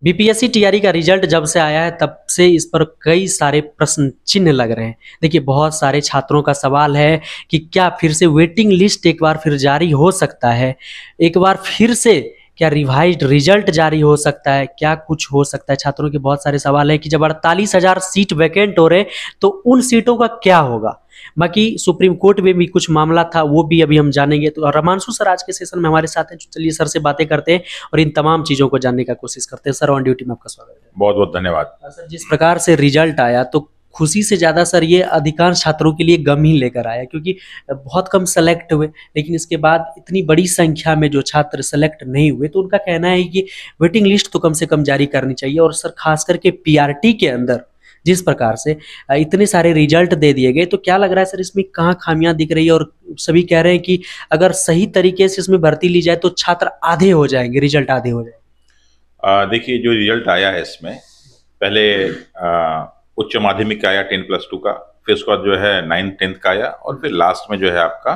BPSC TRE का result जब से आया है तब से इस पर कई सारे प्रश्न चिन्ह लग रहे हैं। देखिए, बहुत सारे छात्रों का सवाल है कि क्या फिर से वेटिंग लिस्ट एक बार फिर जारी हो सकता है? एक बार फिर से क्या रिवाइज्ड रिजल्ट जारी हो सकता है? क्या कुछ हो सकता है? छात्रों के बहुत सारे सवाल है कि जब 48,000 सीट वैकेंट हो रहे तो उन सीटों का क्या होगा? बाकी सुप्रीम कोर्ट में भी कुछ मामला था, वो भी अभी हम जानेंगे। तो रमांशु सर आज के सेशन में हमारे साथ हैं, तो चलिए सर से बातें करते हैं और इन तमाम चीज़ों को जानने का कोशिश करते हैं। सर, ऑन ड्यूटी में आपका स्वागत है। बहुत बहुत धन्यवाद। सर, जिस प्रकार से रिजल्ट आया तो खुशी से ज़्यादा सर ये अधिकांश छात्रों के लिए गम ही लेकर आया, क्योंकि बहुत कम सेलेक्ट हुए, लेकिन इसके बाद इतनी बड़ी संख्या में जो छात्र सेलेक्ट नहीं हुए तो उनका कहना है कि वेटिंग लिस्ट तो कम से कम जारी करनी चाहिए। और सर, खास करके पीआरटी के अंदर जिस प्रकार से इतने सारे रिजल्ट दे दिए गए, तो क्या लग रहा है सर इसमें कहाँ खामियां दिख रही है? और सभी कह रहे हैं कि अगर सही तरीके से इसमें भर्ती ली जाए तो छात्र आधे हो जाएंगे, रिजल्ट आधे हो जाएंगे। देखिए, जो रिजल्ट आया है इसमें पहले उच्च माध्यमिक का आया 10+2 का, फिर उसके बाद जो है 9th-10th का आया, और फिर लास्ट में जो है आपका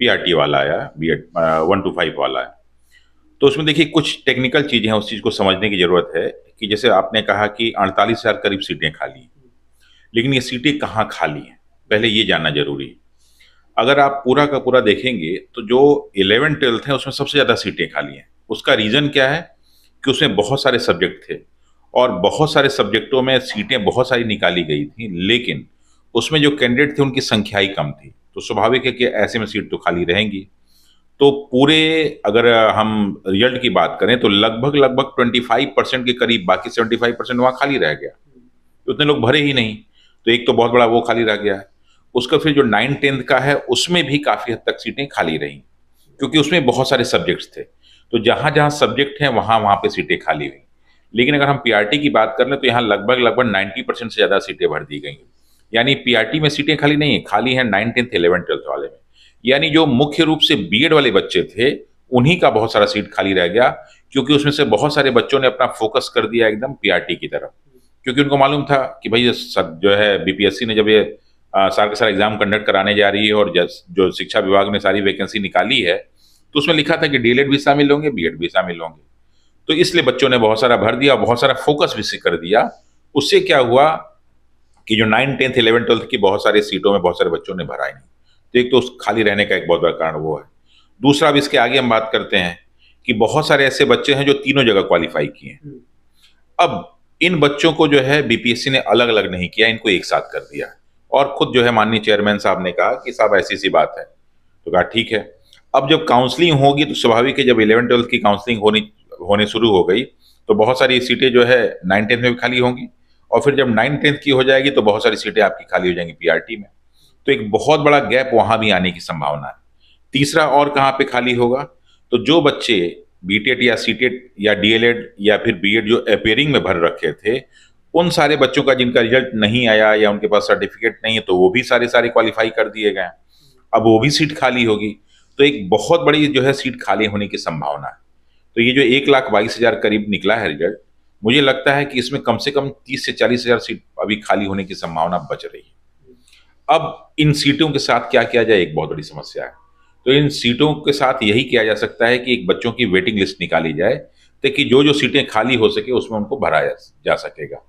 पीआरटी वाला आया, बीएड 1 to 5 वाला है। तो उसमें देखिए कुछ टेक्निकल चीज़ें हैं, उस चीज़ को समझने की ज़रूरत है कि जैसे आपने कहा कि 48,000 करीब सीटें खाली हैं, लेकिन ये सीटें कहाँ खाली हैं पहले ये जानना जरूरी है। अगर आप पूरा का पूरा देखेंगे तो जो 11th-12th है उसमें सबसे ज़्यादा सीटें खाली हैं। उसका रीज़न क्या है कि उसमें बहुत सारे सब्जेक्ट थे और बहुत सारे सब्जेक्टों में सीटें बहुत सारी निकाली गई थी, लेकिन उसमें जो कैंडिडेट थे उनकी संख्या ही कम थी, तो स्वाभाविक है कि ऐसे में सीट तो खाली रहेंगी। तो पूरे अगर हम रिजल्ट की बात करें तो लगभग लगभग 25% के करीब, बाकी 75% वहाँ खाली रह गया, तो उतने लोग भरे ही नहीं। तो एक तो बहुत बड़ा वो खाली रह गया है। उसका फिर जो 9th-10th का है उसमें भी काफ़ी हद तक सीटें खाली रहीं, क्योंकि उसमें बहुत सारे सब्जेक्ट्स थे, तो जहाँ जहाँ सब्जेक्ट हैं वहाँ वहाँ पे सीटें खाली हुई। लेकिन अगर हम पीआरटी की बात कर लें तो यहाँ लगभग लगभग 90% से ज़्यादा सीटें भर दी गई। यानी पीआरटी में सीटें खाली नहीं है, खाली हैं 9th-10th 11th-12th वाले में। यानी जो मुख्य रूप से बीएड वाले बच्चे थे उन्हीं का बहुत सारा सीट खाली रह गया, क्योंकि उसमें से बहुत सारे बच्चों ने अपना फोकस कर दिया एकदम पीआरटी की तरफ, क्योंकि उनको मालूम था कि भाई जो है बीपीएससी ने जब ये सारा का सारा एग्जाम कंडक्ट कराने जा रही है और जो शिक्षा विभाग ने सारी वैकेंसी निकाली है तो उसमें लिखा था कि डीएलएड भी शामिल होंगे, बीएड भी शामिल होंगे। तो इसलिए बच्चों ने बहुत सारा भर दिया, बहुत सारा फोकस भी कर दिया। उससे क्या हुआ कि जो 9th-10th 11th-12th की बहुत सारी सीटों में बहुत सारे बच्चों ने भरा ही नहीं। तो एक तो उस खाली रहने का एक बहुत बड़ा कारण वो है। दूसरा, अब इसके आगे हम बात करते हैं कि बहुत सारे ऐसे बच्चे हैं जो तीनों जगह क्वालिफाई किए हैं। अब इन बच्चों को जो है बीपीएससी ने अलग अलग नहीं किया, इनको एक साथ कर दिया, और खुद जो है माननीय चेयरमैन साहब ने कहा कि साहब ऐसी सी बात है। तो कहा ठीक है। अब जब काउंसलिंग होगी तो स्वाभाविक है, जब 11th-12th की काउंसलिंग होने शुरू हो गई तो बहुत सारी सीटें जो है 9th-10th में भी खाली होंगी, और फिर जब 9th-10th की हो जाएगी तो बहुत सारी सीटें आपकी खाली हो जाएंगी पीआरटी में। तो एक बहुत बड़ा गैप वहां भी आने की संभावना है। तीसरा, और कहाँ पे खाली होगा, तो जो बच्चे बीटेट या सीटेट या डीएलएड या फिर बीएड जो अपेयरिंग में भर रखे थे, उन सारे बच्चों का जिनका रिजल्ट नहीं आया या उनके पास सर्टिफिकेट नहीं है, तो वो भी सारे सारे क्वालिफाई कर दिए गए। अब वो भी सीट खाली होगी, तो एक बहुत बड़ी जो है सीट खाली होने की संभावना है। तो ये जो 1,22,000 करीब निकला है रिजल्ट, मुझे लगता है कि इसमें कम से कम 30 से 40,000 सीट अभी खाली होने की संभावना बच रही है। अब इन सीटों के साथ क्या किया जाए, एक बहुत बड़ी समस्या है। तो इन सीटों के साथ यही किया जा सकता है कि एक बच्चों की वेटिंग लिस्ट निकाली जाए, ताकि जो जो सीटें खाली हो सके उसमें उनको भराया जा सकेगा।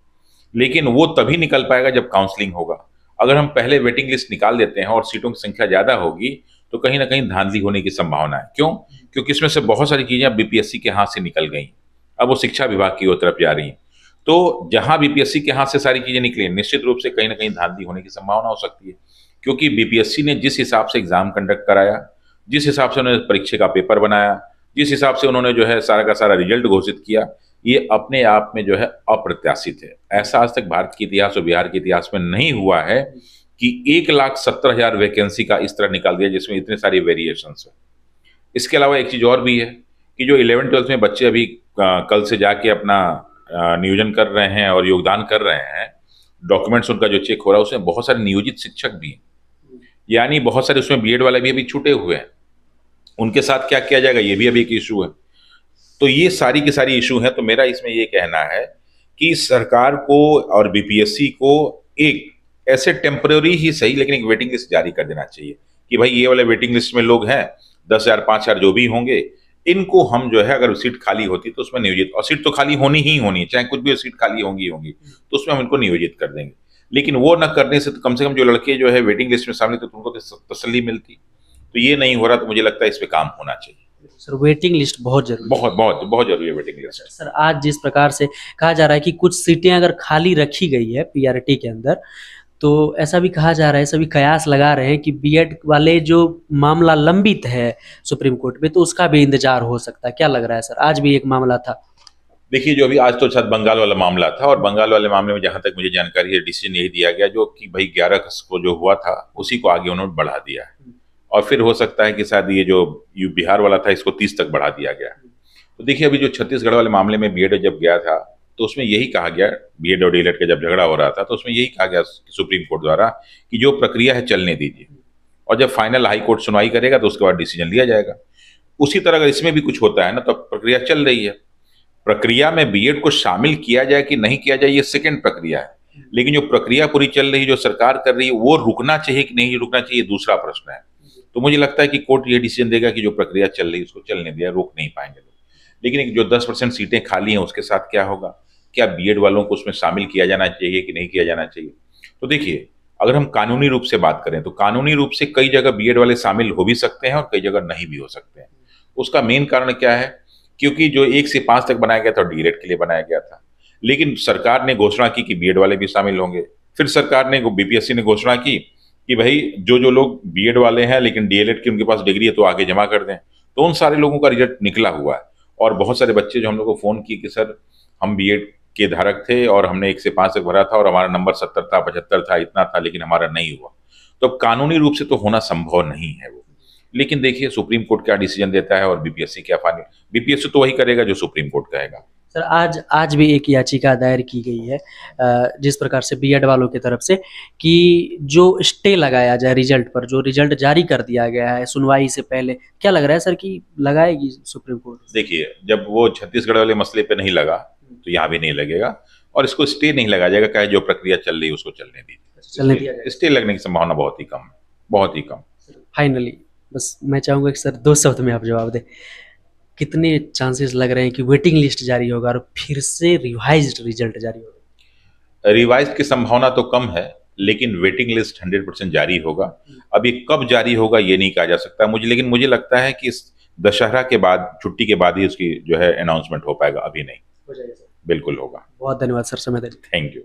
लेकिन वो तभी निकल पाएगा जब काउंसलिंग होगा। अगर हम पहले वेटिंग लिस्ट निकाल देते हैं और सीटों की संख्या ज़्यादा होगी तो कहीं ना कहीं धांधली होने की संभावना है। क्यों? क्योंकि इसमें से बहुत सारी चीज़ें अब बीपीएससी के हाथ से निकल गई, अब वो शिक्षा विभाग की ओर तरफ जा रही हैं। तो जहां बीपीएससी के हाथ से सारी चीज़ें निकली, निश्चित रूप से कहीं ना कहीं धांधली होने की संभावना हो सकती है, क्योंकि बीपीएससी ने जिस हिसाब से एग्जाम कंडक्ट कराया, जिस हिसाब से उन्होंने परीक्षा का पेपर बनाया, जिस हिसाब से उन्होंने जो है सारा का सारा रिजल्ट घोषित किया, ये अपने आप में जो है अप्रत्याशित है। ऐसा आज तक भारत के इतिहास और बिहार के इतिहास में नहीं हुआ है कि 1,70,000 वैकेंसी का इस तरह निकाल दिया जिसमें इतने सारे वेरिएशंस है। इसके अलावा एक चीज़ और भी है कि जो 11th-12th में बच्चे अभी कल से जाके अपना नियोजन कर रहे हैं और योगदान कर रहे हैं, डॉक्यूमेंट्स उनका जो चेक हो रहा है उसमें बहुत सारे नियोजित शिक्षक भी हैं, यानी बहुत सारे उसमें बीएड वाले भी अभी छूटे हुए हैं। उनके साथ क्या किया जाएगा, ये भी अभी एक इशू है। तो ये सारी की सारी इशू है। तो मेरा इसमें ये कहना है कि सरकार को और बीपीएससी को एक ऐसे टेम्पररी ही सही, लेकिन एक वेटिंग लिस्ट जारी कर देना चाहिए कि भाई ये वाले वेटिंग लिस्ट में लोग हैं, 10,000 5,000 जो भी होंगे, इनको हम जो है, अगर सीट खाली होती तो उसमें नियोजित, और सीट तो खाली होनी ही होनी, चाहे कुछ भी सीट खाली होंगी होंगी, तो उसमें हम इनको नियोजित कर देंगे। लेकिन वो न करने से तो कम से कम जो लड़के जो है वेटिंग लिस्ट में शामिल, तो उनको तो तसल्ली मिलती। तो ये नहीं हो रहा, तो मुझे लगता है इस पे काम होना चाहिए। सर वेटिंग लिस्ट बहुत जरूरी है। बहुत बहुत बहुत जरूरी है वेटिंग लिस्ट। सर आज जिस प्रकार से कहा जा रहा है कि कुछ सीटें अगर खाली रखी गई है पीआरटी के अंदर, तो ऐसा भी कहा जा रहा है, सभी कयास लगा रहे हैं कि बीएड वाले जो मामला लंबित है सुप्रीम कोर्ट में, तो उसका भी इंतजार हो सकता है। क्या लग रहा है सर? आज भी एक मामला था। देखिए, जो अभी आज तो शायद बंगाल वाला मामला था, और बंगाल वाले मामले में जहां तक मुझे जानकारी है, डिसीजन यही दिया गया जो कि भाई 11 अगस्त को जो हुआ था उसी को आगे उन्होंने बढ़ा दिया है। और फिर हो सकता है कि शायद ये जो बिहार वाला था इसको 30 तक बढ़ा दिया गया। तो देखिए, अभी जो छत्तीसगढ़ वाले मामले में बीएड जब गया था, तो उसमें यही कहा गया, बीएड और डीएलएड का जब झगड़ा हो रहा था, तो उसमें यही कहा गया सुप्रीम कोर्ट द्वारा कि जो प्रक्रिया है चलने दीजिए, और जब फाइनल हाई कोर्ट सुनवाई करेगा तो उसके बाद डिसीजन लिया जाएगा। उसी तरह अगर इसमें भी कुछ होता है ना, तो प्रक्रिया चल रही है। प्रक्रिया में बीएड को शामिल किया जाए कि नहीं किया जाए, ये सेकंड प्रक्रिया है। लेकिन जो प्रक्रिया पूरी चल रही है, जो सरकार कर रही है, वो रुकना चाहिए कि नहीं रुकना चाहिए, दूसरा प्रश्न है। तो मुझे लगता है कि कोर्ट ये डिसीजन देगा कि जो प्रक्रिया चल रही है उसको चलने दिया, रोक नहीं पाएंगे लोग। लेकिन जो 10% सीटें खाली हैं उसके साथ क्या होगा? क्या बीएड वालों को उसमें शामिल किया जाना चाहिए कि नहीं किया जाना चाहिए? तो देखिए, अगर हम कानूनी रूप से बात करें तो कानूनी रूप से कई जगह बीएड वाले शामिल हो भी सकते हैं और कई जगह नहीं भी हो सकते हैं। उसका मेन कारण क्या है? क्योंकि जो 1 से 5 तक बनाया गया था डीएलएड के लिए बनाया गया था, लेकिन सरकार ने घोषणा की कि बीएड वाले भी शामिल होंगे। फिर सरकार ने, बीपीएससी ने घोषणा की कि भाई जो लोग बीएड वाले हैं लेकिन डीएलएड की उनके पास डिग्री है तो आगे जमा कर दें। तो उन सारे लोगों का रिजल्ट निकला हुआ है, और बहुत सारे बच्चे जो हम लोग को फोन किए कि सर हम बीएड के धारक थे और हमने 1 से 5 तक भरा था और हमारा नंबर 70 था, 75 था, इतना था, लेकिन हमारा नहीं हुआ। तो अब कानूनी रूप से तो होना संभव नहीं है वो। लेकिन देखिए सुप्रीम कोर्ट क्या डिसीजन देता है और बीपीएससी क्या फाइनल, बीपीएससी तो वही करेगा जो सुप्रीम कोर्ट कहेगा। सर आज भी एक याचिका दायर की गई है जिस प्रकार से बीएड वालों की तरफ से, कि जो स्टे लगाया जाए रिजल्ट पर, जो रिजल्ट जारी कर दिया गया है सुनवाई से पहले। क्या लग रहा है सर कि लगाएगी सुप्रीम कोर्ट? देखिए, जब वो छत्तीसगढ़ वाले मसले पे नहीं लगा तो यहाँ भी नहीं लगेगा, और इसको स्टे नहीं लगाया जाएगा। चाहे जो प्रक्रिया चल रही है उसको चलने दीजिए। स्टे लगने की संभावना बहुत ही कम है, बहुत ही कम। फाइनली बस मैं चाहूंगा कि सर 2 शब्द में आप जवाब दें, कितने चांसेस लग रहे हैं कि वेटिंग लिस्ट जारी होगा और फिर से रिवाइज्ड रिजल्ट जारी होगा? रिवाइज की संभावना तो कम है, लेकिन वेटिंग लिस्ट 100% जारी होगा। अभी कब जारी होगा ये नहीं कहा जा सकता मुझे, लेकिन मुझे लगता है कि इस दशहरा के बाद, छुट्टी के बाद ही उसकी जो है अनाउंसमेंट हो पाएगा, अभी नहीं। हो जाएगा सर। बिल्कुल होगा। बहुत धन्यवाद सर समय देने के लिए। Thank you.